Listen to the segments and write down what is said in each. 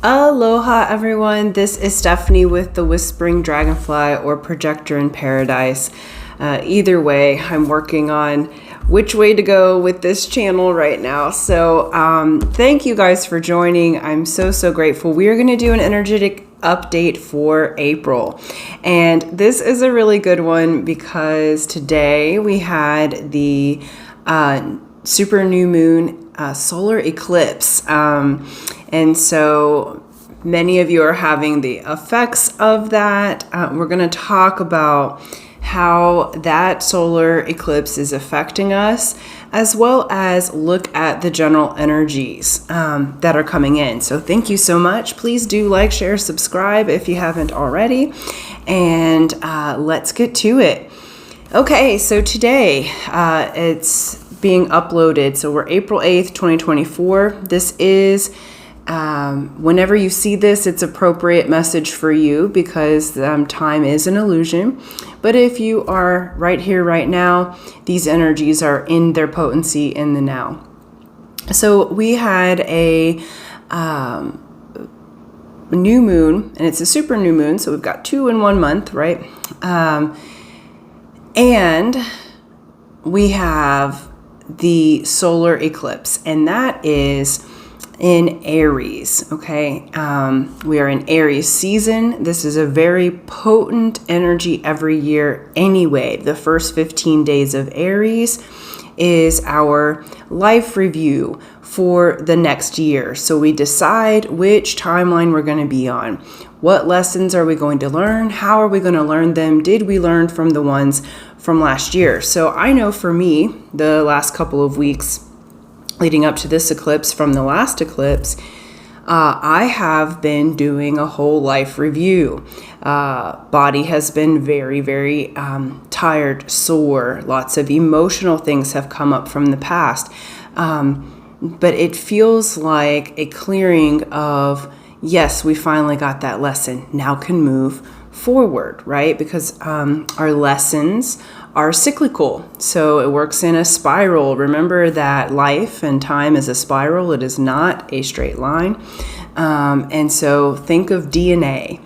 Aloha everyone, this is Stephanie with the Whispering Dragonfly or Projector in Paradise. Either way, I'm working on which way to go with this channel right now. So thank you guys for joining. I'm so grateful. We are going to do an energetic update for April. And this is a really good one because today we had the super new moon solar eclipse. And so many of you are having the effects of that. We're going to talk about how that solar eclipse is affecting us, as well as look at the general energies that are coming in. So thank you so much. Please do like, share, subscribe if you haven't already. And let's get to it. Okay, so today it's being uploaded. So we're April 8th, 2024. This is whenever you see this, it's appropriate message for you because time is an illusion. But if you are right here, right now, these energies are in their potency in the now. So we had a new moon, and it's a super new moon. So we've got 2 in 1 month, right? And we have the solar eclipse, and that is in Aries, okay? We are in Aries season. This is a very potent energy every year anyway. The first 15 days of Aries is our life review for the next year. So we decide which timeline we're going to be on. What lessons are we going to learn? How are we going to learn them? Did we learn from the ones from last year? So I know for me, the last couple of weeks leading up to this eclipse from the last eclipse, I have been doing a whole life review. Body has been very tired, sore. Lots of emotional things have come up from the past. But it feels like a clearing of, yes, we finally got that lesson. Now can move forward, right? Because our lessons are cyclical. So it works in a spiral. Remember that life and time is a spiral. It is not a straight line. And so think of DNA,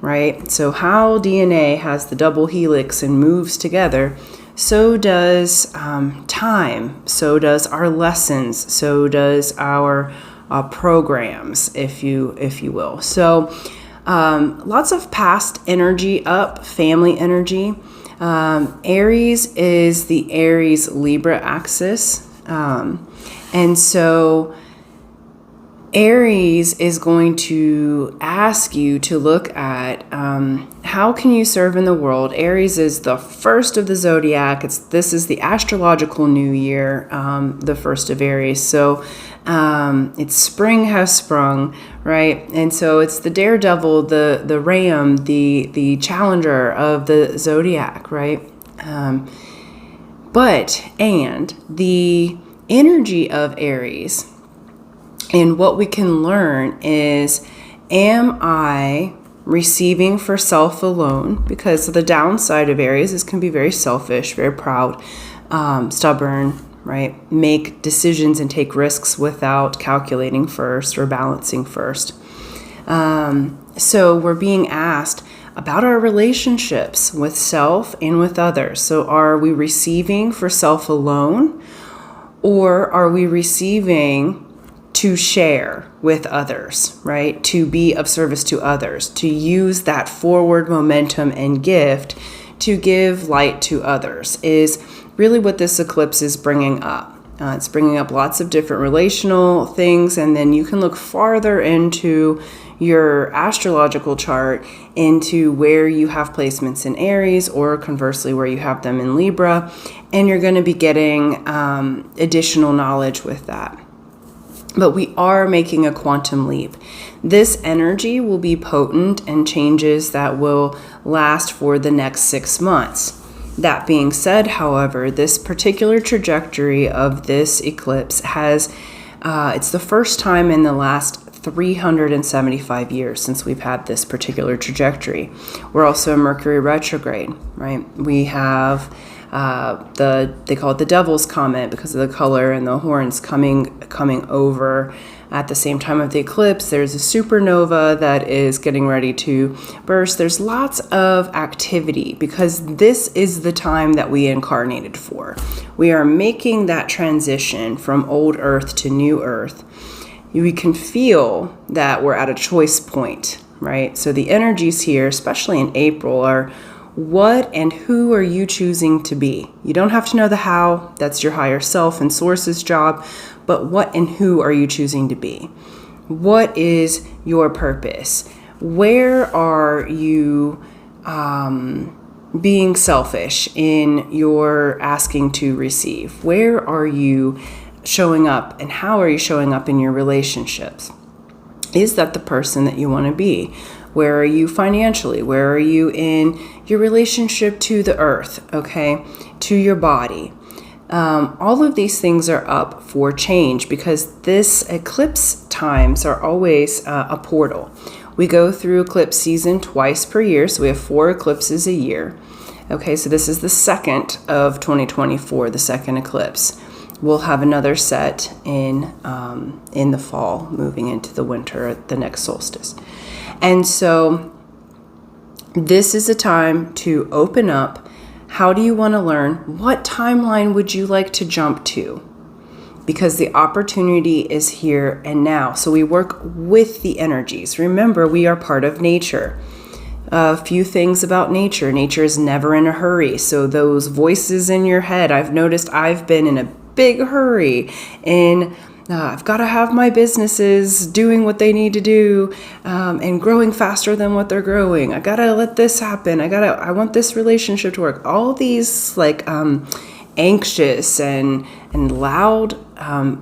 right? So how DNA has the double helix and moves together, so does time, so does our lessons, so does our programs, if you will. So lots of past energy up, family energy. Aries is the Aries Libra axis. And so Aries is going to ask you to look at how can you serve in the world. Aries is the first of the zodiac. This is the astrological new year, the first of Aries. So it's spring has sprung, right? And so it's the daredevil, the ram, the challenger of the zodiac, right? But the energy of Aries and what we can learn is, am I receiving for self alone? Because the downside of Aries is can be very selfish, very proud, stubborn, right? Make decisions and take risks without calculating first or balancing first. So we're being asked about our relationships with self and with others. So are we receiving for self alone, or are we receiving to share with others, right? To be of service to others, to use that forward momentum and gift to give light to others is really what this eclipse is bringing up. It's bringing up lots of different relational things, and then you can look farther into your astrological chart into where you have placements in Aries, or conversely where you have them in Libra, and you're going to be getting additional knowledge with that. But we are making a quantum leap. This energy will be potent and changes that will last for the next 6 months. That being said, however, this particular trajectory of this eclipse has, it's the first time in the last 375 years since we've had this particular trajectory. We're also in Mercury retrograde, right? We have They call it the devil's comet because of the color and the horns coming over at the same time of the eclipse. There's a supernova that is getting ready to burst. There's lots of activity because this is the time that we incarnated for. We are making that transition from old earth to new earth. We can feel that we're at a choice point, right? So the energies here, especially in April, are what and who are you choosing to be? You don't have to know the how. That's your higher self and source's job. But what and who are you choosing to be? What is your purpose? Where are you being selfish in your asking to receive? Where are you showing up, and how are you showing up in your relationships? Is that the person that you want to be? Where are you financially? Where are you in your relationship to the earth, okay? To your body? All of these things are up for change because this eclipse times are always a portal. We go through eclipse season twice per year, so we have 4 eclipses a year. Okay, so this is the second of 2024, the second eclipse. We'll have another set in the fall, moving into the winter at the next solstice. And so this is a time to open up. How do you want to learn? What timeline would you like to jump to? Because the opportunity is here and now. So we work with the energies. Remember, we are part of nature. A few things about nature. Nature is never in a hurry. So those voices in your head, I've noticed I've been in a big hurry and I've got to have my businesses doing what they need to do and growing faster than what they're growing. I got to let this happen. I want this relationship to work. All these like anxious and loud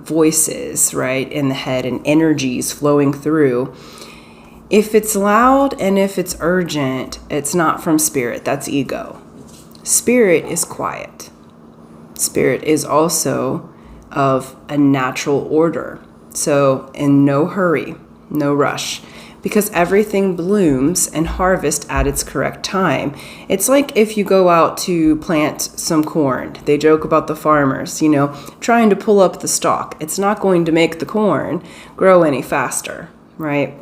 voices, right, in the head and energies flowing through. If it's loud and if it's urgent, it's not from spirit. That's ego. Spirit is quiet. Spirit is also of a natural order. So in no hurry, no rush, because everything blooms and harvest at its correct time. It's like if you go out to plant some corn. They joke about the farmers, trying to pull up the stalk. It's not going to make the corn grow any faster, right?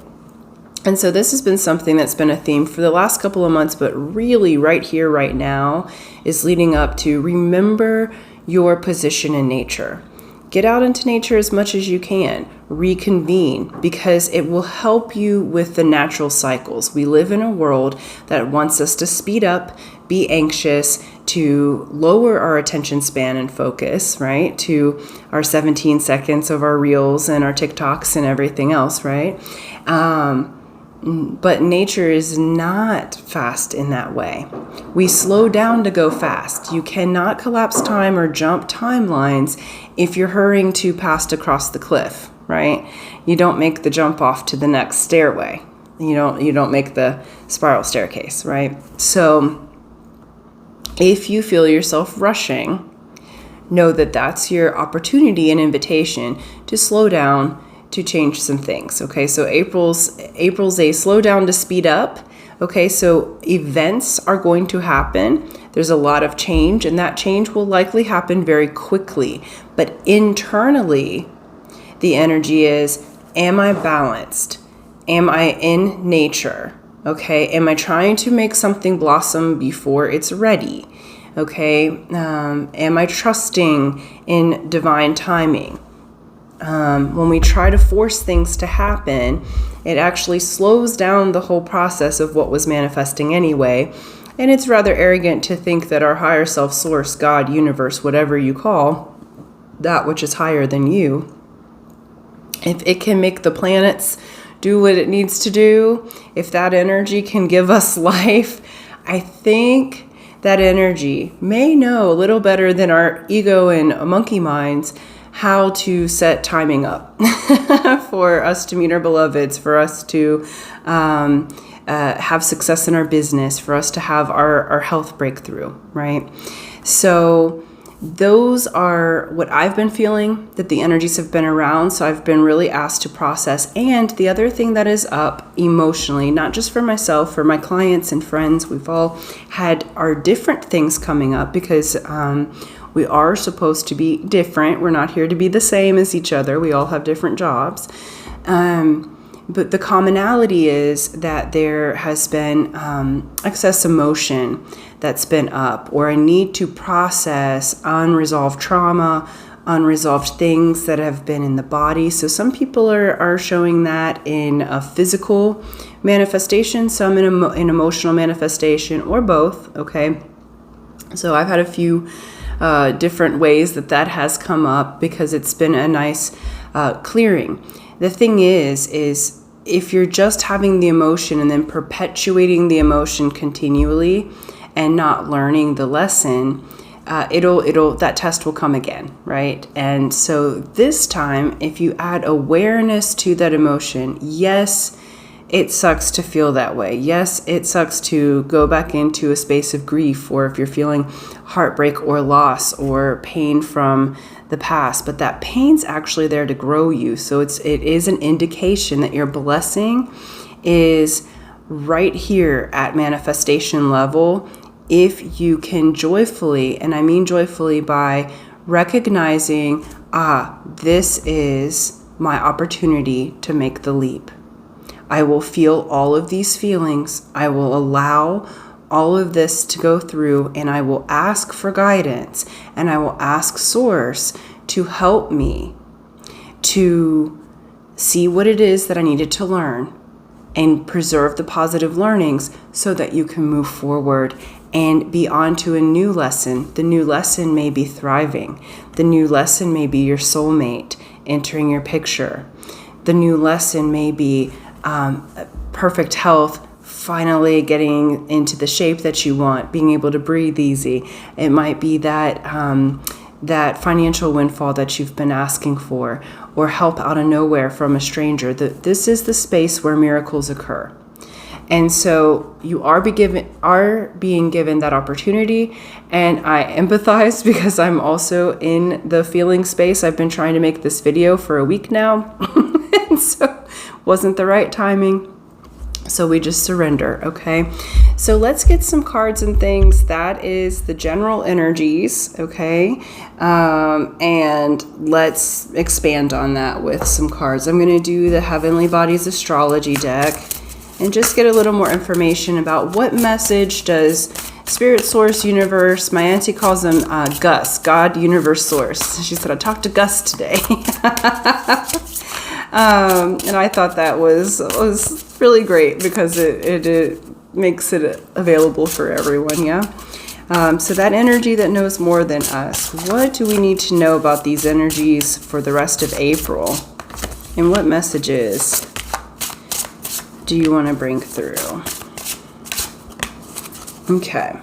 And so this has been something that's been a theme for the last couple of months, but really right here, right now, is leading up to remember your position in nature. Get out into nature as much as you can. Reconvene, because it will help you with the natural cycles. We live in a world that wants us to speed up, be anxious, to lower our attention span and focus, right? To our 17 seconds of our reels and our TikToks and everything else, right? But nature is not fast in that way. We slow down to go fast. You cannot collapse time or jump timelines if you're hurrying too fast across the cliff, right? You don't make the jump off to the next stairway. You don't make the spiral staircase, right? So if you feel yourself rushing, know that that's your opportunity and invitation to slow down, to change some things. Okay, so April's a slow down to speed up. Okay, so events are going to happen. There's a lot of change, and that change will likely happen very quickly. But internally, the energy is, am I balanced? Am I in nature? Okay, am I trying to make something blossom before it's ready? Okay, am I trusting in divine timing? When we try to force things to happen, it actually slows down the whole process of what was manifesting anyway. And it's rather arrogant to think that our higher self, source, God, universe, whatever you call that which is higher than you, if it can make the planets do what it needs to do, if that energy can give us life, I think that energy may know a little better than our ego and monkey minds how to set timing up for us to meet our beloveds, for us to have success in our business, for us to have our health breakthrough, right? So those are what I've been feeling, that the energies have been around. So I've been really asked to process. And the other thing that is up emotionally, not just for myself, for my clients and friends, we've all had our different things coming up because we are supposed to be different. We're not here to be the same as each other. We all have different jobs. But the commonality is that there has been excess emotion that's been up, or a need to process unresolved trauma, unresolved things that have been in the body. So some people are showing that in a physical manifestation, some in emotional manifestation, or both, okay? So I've had a few different ways that has come up because it's been a nice clearing. The thing is if you're just having the emotion and then perpetuating the emotion continually and not learning the lesson, that test will come again, right? And so this time, if you add awareness to that emotion, yes, it sucks to feel that way. Yes, it sucks to go back into a space of grief, or if you're feeling heartbreak or loss or pain from the past, but that pain's actually there to grow you. So it is an indication that your blessing is right here at manifestation level. If you can joyfully, and I mean joyfully by recognizing, this is my opportunity to make the leap. I will feel all of these feelings. I will allow all of this to go through, and I will ask for guidance, and I will ask Source to help me to see what it is that I needed to learn and preserve the positive learnings so that you can move forward and be on to a new lesson. The new lesson may be thriving. The new lesson may be your soulmate entering your picture. The new lesson may be perfect health, finally getting into the shape that you want, being able to breathe easy. It might be that financial windfall that you've been asking for, or help out of nowhere from a stranger. This is the space where miracles occur. And so you are being given that opportunity. And I empathize because I'm also in the feeling space. I've been trying to make this video for a week now. And so wasn't the right timing. So we just surrender, okay? So let's get some cards and things. That is the general energies, okay? And let's expand on that with some cards. I'm going to do the Heavenly Bodies Astrology deck and just get a little more information about what message does Spirit, Source, Universe, my auntie calls them Gus, God, Universe, Source. She said, I talked to Gus today. And I thought that was really great because it makes it available for everyone, yeah? So that energy that knows more than us, what do we need to know about these energies for the rest of April? And what messages do you want to bring through? Okay.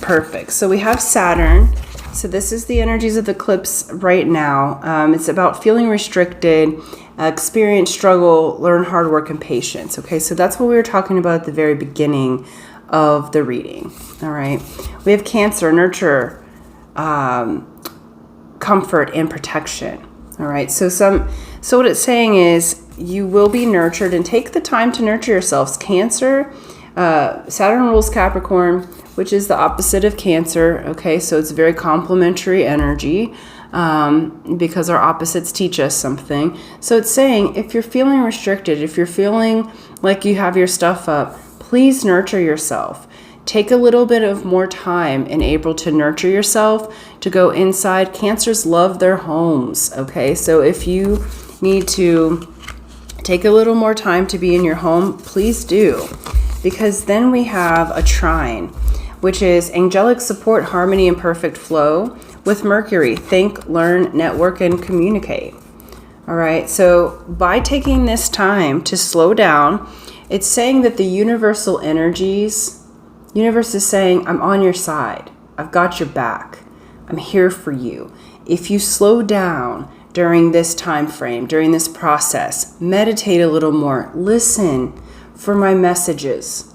Perfect. So we have Saturn. So this is the energies of the eclipse right now. It's about feeling restricted, experience struggle, learn hard work, and patience. Okay, so that's what we were talking about at the very beginning of the reading. All right. We have Cancer, nurture, comfort, and protection. All right. So what it's saying is you will be nurtured, and take the time to nurture yourselves. Cancer, Saturn rules Capricorn, which is the opposite of Cancer. Okay, so it's very complementary energy because our opposites teach us something. So it's saying if you're feeling restricted, if you're feeling like you have your stuff up, please nurture yourself. Take a little bit of more time in April to nurture yourself, to go inside. Cancers love their homes. Okay, so if you need to take a little more time to be in your home, please do. Because then we have a trine, which is angelic support, harmony, and perfect flow with Mercury. Think, learn, network, and communicate. All right, so by taking this time to slow down, it's saying that the universal energies, universe is saying, I'm on your side. I've got your back. I'm here for you. If you slow down during this time frame, during this process, meditate a little more, listen for my messages.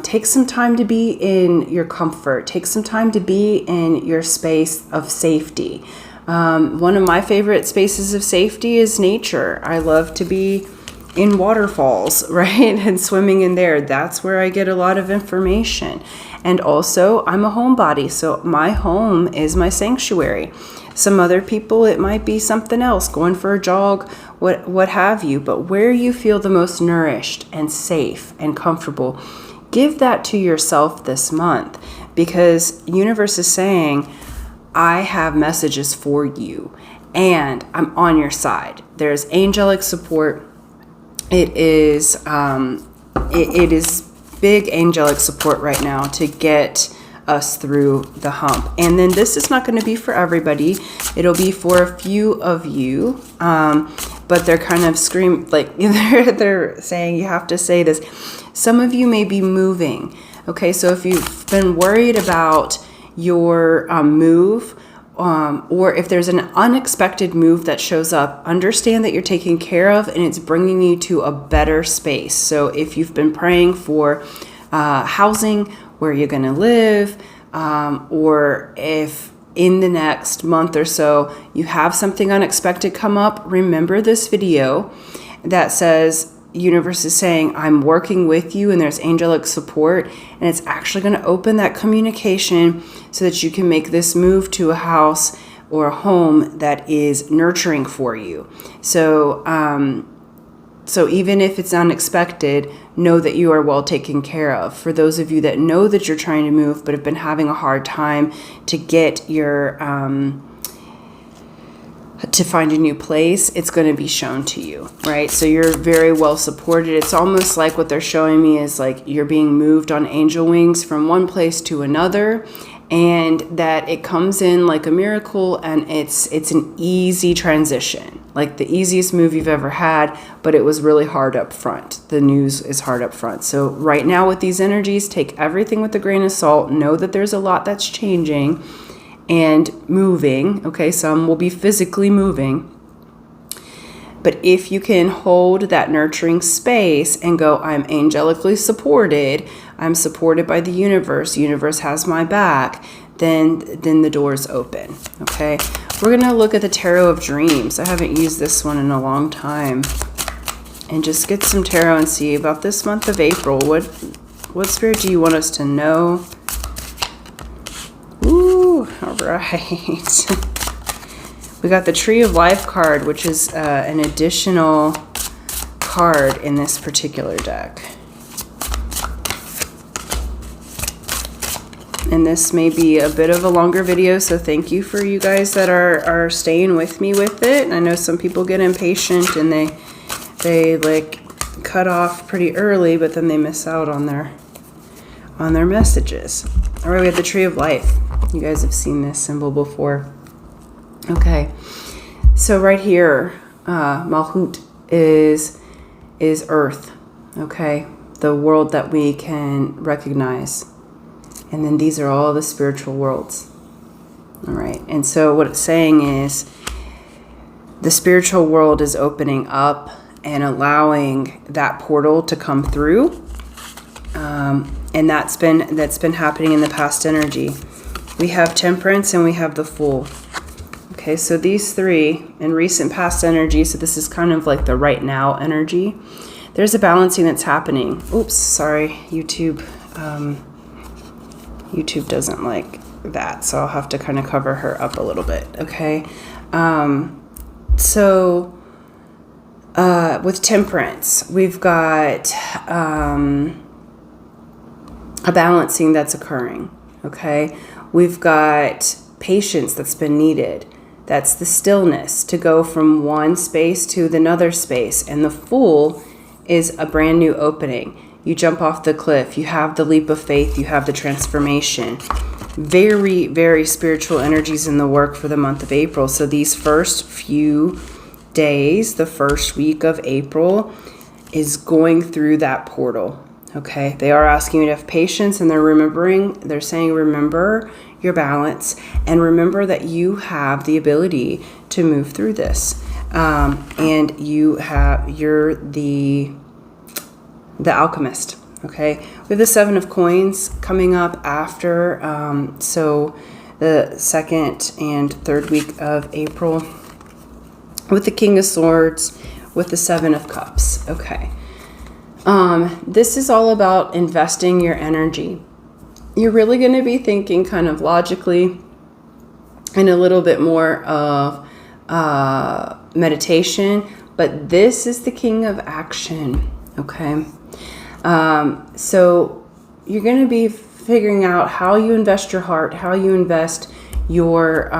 Take some time to be in your comfort. Take some time to be in your space of safety. One of my favorite spaces of safety is nature. I love to be in waterfalls, right? And swimming in there. That's where I get a lot of information. And also, I'm a homebody, so my home is my sanctuary. Some other people, it might be something else, going for a jog, what have you. But where you feel the most nourished and safe and comfortable, give that to yourself this month, because universe is saying, I have messages for you and I'm on your side. There's angelic support. It is big angelic support right now to get us through the hump. And then this is not going to be for everybody. It'll be for a few of you. But they're kind of they're saying you have to say this. Some of you may be moving. Okay, so if you've been worried about your move, or if there's an unexpected move that shows up, understand that you're taken care of and it's bringing you to a better space. So if you've been praying for housing, where you're going to live, or if in the next month or so you have something unexpected come up, remember this video that says, universe is saying, I'm working with you and there's angelic support, and it's actually going to open that communication so that you can make this move to a house or a home that is nurturing for you. So even if it's unexpected, know that you are well taken care of. For those of you that know that you're trying to move but have been having a hard time to get your to find a new place, it's going to be shown to you, right? So you're very well supported. It's almost like what they're showing me is like you're being moved on angel wings from one place to another, and that it comes in like a miracle, and it's an easy transition, like the easiest move you've ever had, but it was really hard up front. The news is hard up front. So right now with these energies, take everything with a grain of salt. Know that there's a lot that's changing and moving. Okay, some will be physically moving. But if you can hold that nurturing space and go, I'm angelically supported, I'm supported by the universe has my back, then the doors open. Okay, we're gonna look at the Tarot of Dreams. I haven't used this one in a long time. And just get some tarot and see about this month of April. What spirit do you want us to know? Ooh, all right. We got the Tree of Life card, which is an additional card in this particular deck. And this may be a bit of a longer video, so thank you for you guys that are staying with me with it. I know some people get impatient and they like cut off pretty early, but then they miss out on their messages. All right, we have the Tree of Life. You guys have seen this symbol before. Okay, so right here, Malhut is Earth. Okay, the world that we can recognize. And then these are all the spiritual worlds. All right, and so what it's saying is the spiritual world is opening up and allowing that portal to come through. And that's been happening in the past energy. We have Temperance and we have the Fool. Okay, so these three in recent past energy, so this is kind of like the right now energy. There's a balancing that's happening. Oops, sorry, YouTube. YouTube doesn't like that, so I'll have to kind of cover her up a little bit, okay? With Temperance, we've got a balancing that's occurring, okay? We've got patience that's been needed. That's the stillness to go from one space to another space. And the Fool is a brand new opening. You jump off the cliff. You have the leap of faith. You have the transformation. Very, very spiritual energies in the work for the month of April. So these first few days, the first week of April, is going through that portal. Okay, they are asking you to have patience, and they're saying remember your balance and remember that you have the ability to move through this. And you're the alchemist. Okay, we have the Seven of Coins coming up after, so the 2nd and 3rd week of April, with the King of Swords, with the Seven of Cups. Okay, this is all about investing your energy. You're really going to be thinking kind of logically and a little bit more of meditation, but this is the King of Action. Okay, so you're going to be figuring out how you invest your heart, how you invest your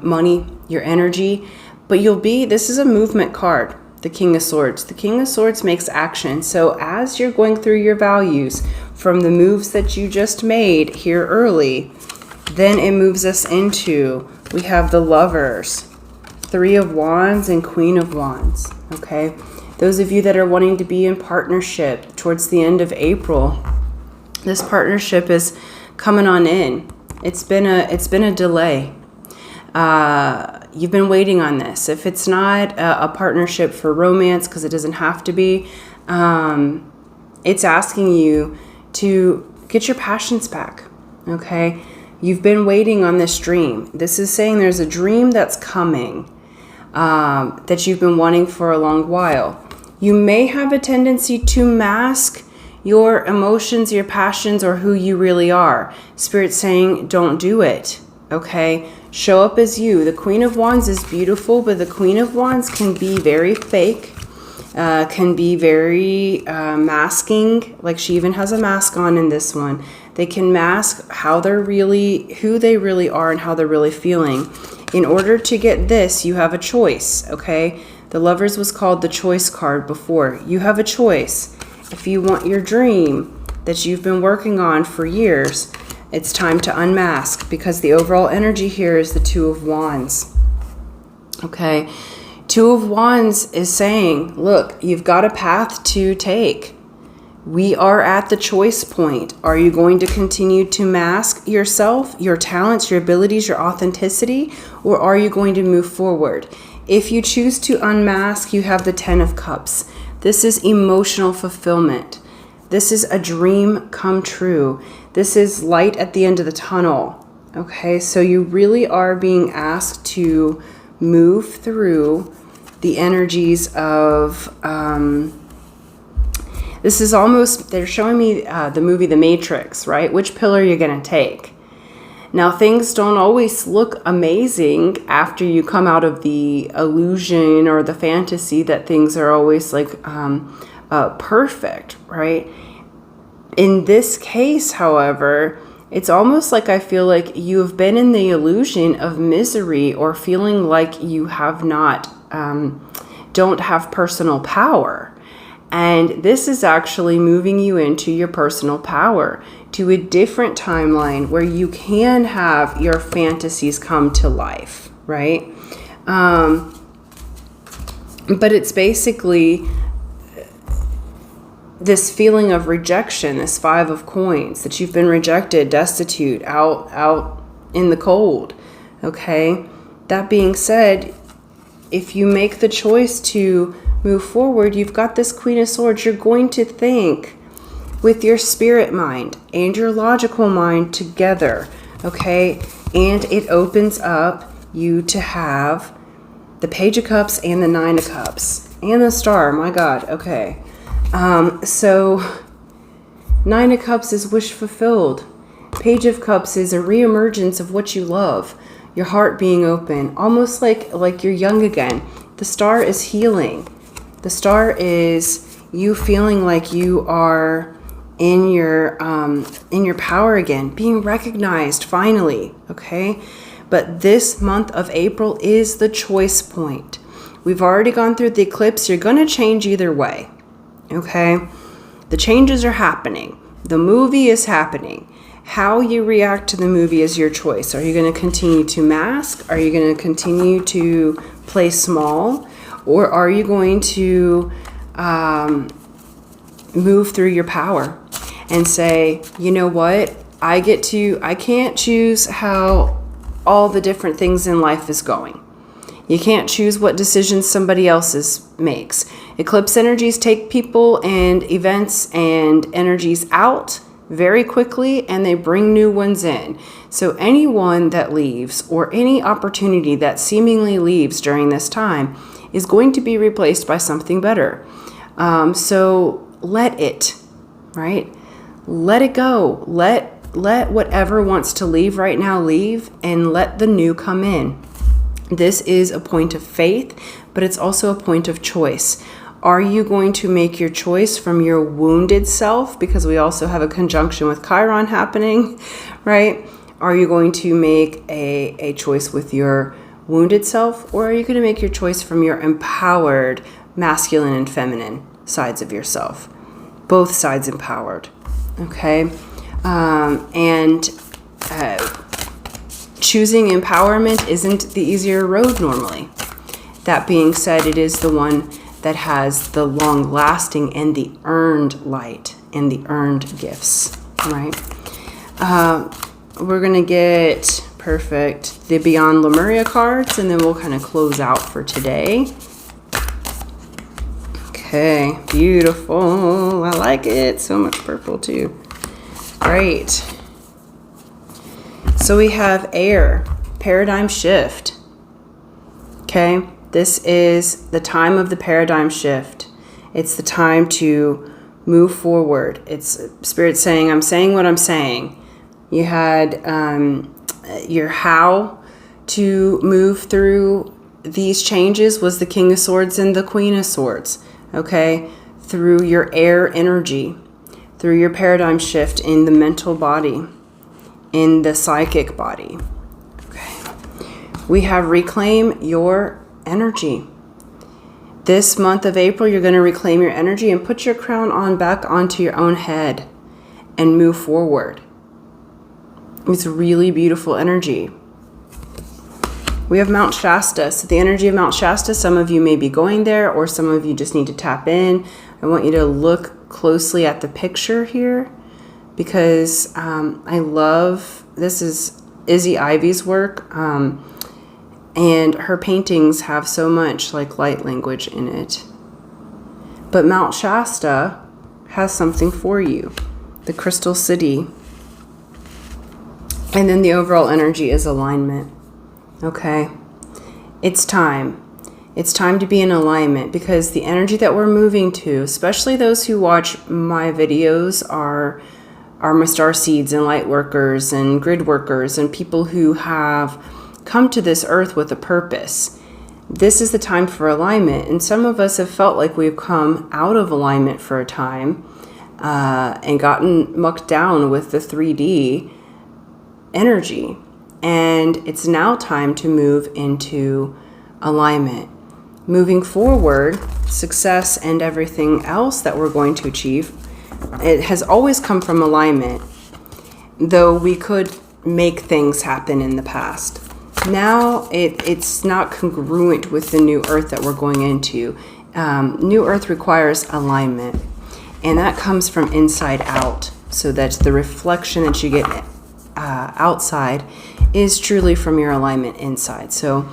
money, your energy, but this is a movement card, the King of Swords. The King of Swords makes action. So as you're going through your values from the moves that you just made here early, then it moves us into, we have the Lovers, Three of Wands and Queen of Wands. Okay, those of you that are wanting to be in partnership towards the end of April, this partnership is coming on in. It's been a delay. You've been waiting on this. If it's not a partnership for romance, because it doesn't have to be, it's asking you to get your passions back. Okay, you've been waiting on this dream. This is saying there's a dream that's coming that you've been wanting for a long while. You may have a tendency to mask your emotions, your passions, or who you really are. Spirit's saying, don't do it. Okay, show up as you. The Queen of Wands is beautiful, but the Queen of Wands can be very fake, can be very masking. Like she even has a mask on in this one. They can mask who they really are and how they're really feeling. In order to get this, you have a choice. Okay, the Lovers was called the choice card before. You have a choice. If you want your dream that you've been working on for years, it's time to unmask, because the overall energy here is the Two of Wands. Okay, Two of Wands is saying, look, you've got a path to take. We are at the choice point. Are you going to continue to mask yourself, your talents, your abilities, your authenticity, or are you going to move forward? If you choose to unmask, you have the Ten of Cups. This is emotional fulfillment. This is a dream come true. This is light at the end of the tunnel. Okay, so you really are being asked to move through the energies of, this is almost, they're showing me the movie The Matrix, right? Which pillar you're going to take. Now, things don't always look amazing after you come out of the illusion or the fantasy that things are always like perfect, right? In this case, however, it's almost like I feel like you have been in the illusion of misery or feeling like you have not, don't have personal power. And this is actually moving you into your personal power, to a different timeline where you can have your fantasies come to life, right? But it's basically this feeling of rejection, this Five of Coins, that you've been rejected, destitute, out in the cold, okay? That being said, if you make the choice to move forward, you've got this Queen of Swords. You're going to think with your spirit mind and your logical mind together, okay? And it opens up you to have the Page of Cups and the Nine of Cups and the Star. My God, okay. So Nine of Cups is wish fulfilled. Page of Cups is a reemergence of what you love. Your heart being open, almost like you're young again. The Star is healing. The Star is you feeling like you are in your power again, being recognized finally, okay? But this month of April is the choice point. We've already gone through the eclipse. You're going to change either way, okay? The changes are happening. The movie is happening. How you react to the movie is your choice. Are you going to continue to mask? Are you going to continue to play small? Or are you going to move through your power and say, you know what? I can't choose how all the different things in life is going. You can't choose what decisions somebody else makes. Eclipse energies take people and events and energies out very quickly, and they bring new ones in. So anyone that leaves, or any opportunity that seemingly leaves during this time, is going to be replaced by something better. So let it, right? Let it go. Let whatever wants to leave right now leave, and let the new come in. This is a point of faith, but it's also a point of choice. Are you going to make your choice from your wounded self? Because we also have a conjunction with Chiron happening, right? Are you going to make a choice with your wounded self, or are you going to make your choice from your empowered masculine and feminine sides of yourself? Both sides empowered, okay? Choosing empowerment isn't the easier road normally. That being said, it is the one that has the long-lasting and the earned light and the earned gifts, right? We're going to get, perfect, the Beyond Lemuria cards, and then we'll kind of close out for today. Okay, beautiful. I like it. So much purple too. Great. So we have air, paradigm shift. Okay, this is the time of the paradigm shift. It's the time to move forward. It's Spirit saying, I'm saying what I'm saying. You had your how to move through these changes was the King of Swords and the Queen of Swords. Okay, through your air energy, through your paradigm shift in the mental body, in the psychic body. Okay, we have reclaim your energy. This month of April, you're going to reclaim your energy and put your crown on back onto your own head and move forward. It's really beautiful energy. We have Mount Shasta. So the energy of Mount Shasta, some of you may be going there, or some of you just need to tap in. I want you to look closely at the picture here, because I love, this is Izzy Ivy's work, and her paintings have so much like light language in it. But Mount Shasta has something for you, the Crystal City. And then the overall energy is alignment. Okay, it's time. It's time to be in alignment, because the energy that we're moving to, especially those who watch my videos, are my star seeds and light workers and grid workers and people who have come to this earth with a purpose. This is the time for alignment. And some of us have felt like we've come out of alignment for a time and gotten mucked down with the 3D energy. And it's now time to move into alignment. Moving forward, success and everything else that we're going to achieve, it has always come from alignment, though we could make things happen in the past. Now it's not congruent with the new earth that we're going into. New earth requires alignment, and that comes from inside out, so that the reflection that you get outside is truly from your alignment inside. So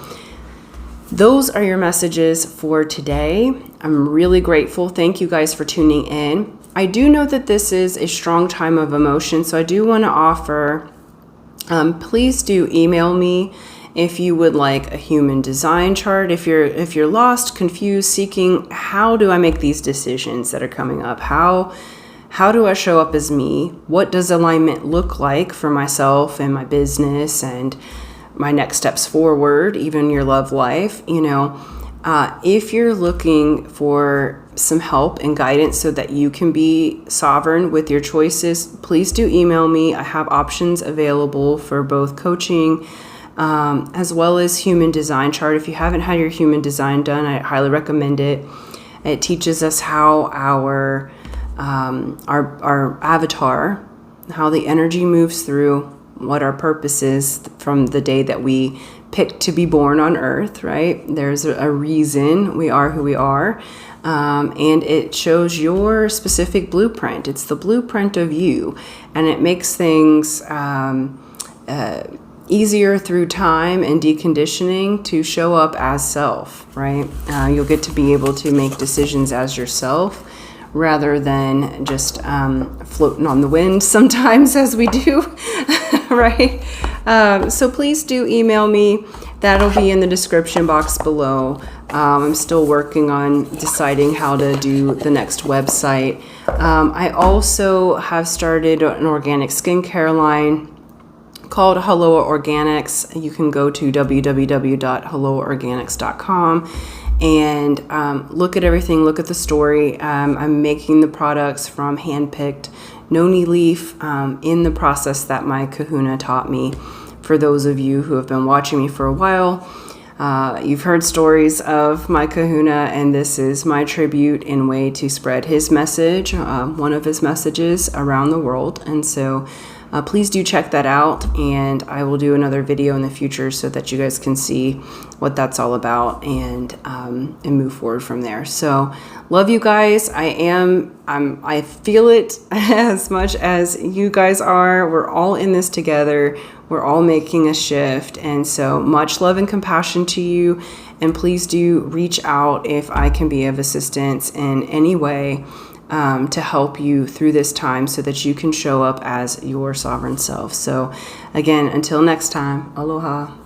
those are your messages for today. I'm really grateful. Thank you guys for tuning in. I do know that this is a strong time of emotion, so I do want to offer, please do email me if you would like a human design chart. If you're lost, confused, seeking, how do I make these decisions that are coming up? How do I show up as me? What does alignment look like for myself and my business and my next steps forward, even your love life? If you're looking for some help and guidance so that you can be sovereign with your choices, please do email me. I have options available for both coaching as well as human design chart. If you haven't had your human design done, I highly recommend it. It teaches us how our avatar, how the energy moves through, what our purpose is from the day that we picked to be born on earth, right? There's a reason we are who we are. And it shows your specific blueprint. It's the blueprint of you, and it makes things easier through time and deconditioning to show up as self, right? You'll get to be able to make decisions as yourself rather than just floating on the wind sometimes as we do, right? So please do email me. That'll be in the description box below. I'm still working on deciding how to do the next website. I also have started an organic skincare line called HALOA Organics. You can go to www.haloaorganics.com and look at everything, look at the story. I'm making the products from hand-picked noni leaf in the process that my kahuna taught me. For those of you who have been watching me for a while, you've heard stories of my kahuna, and this is my tribute in way to spread his message, one of his messages around the world. And so please do check that out, and I will do another video in the future so that you guys can see what that's all about and move forward from there. So love you guys. I feel it as much as you guys are. We're all in this together. We're all making a shift. And so much love and compassion to you. And please do reach out if I can be of assistance in any way to help you through this time so that you can show up as your sovereign self. So again, until next time, aloha.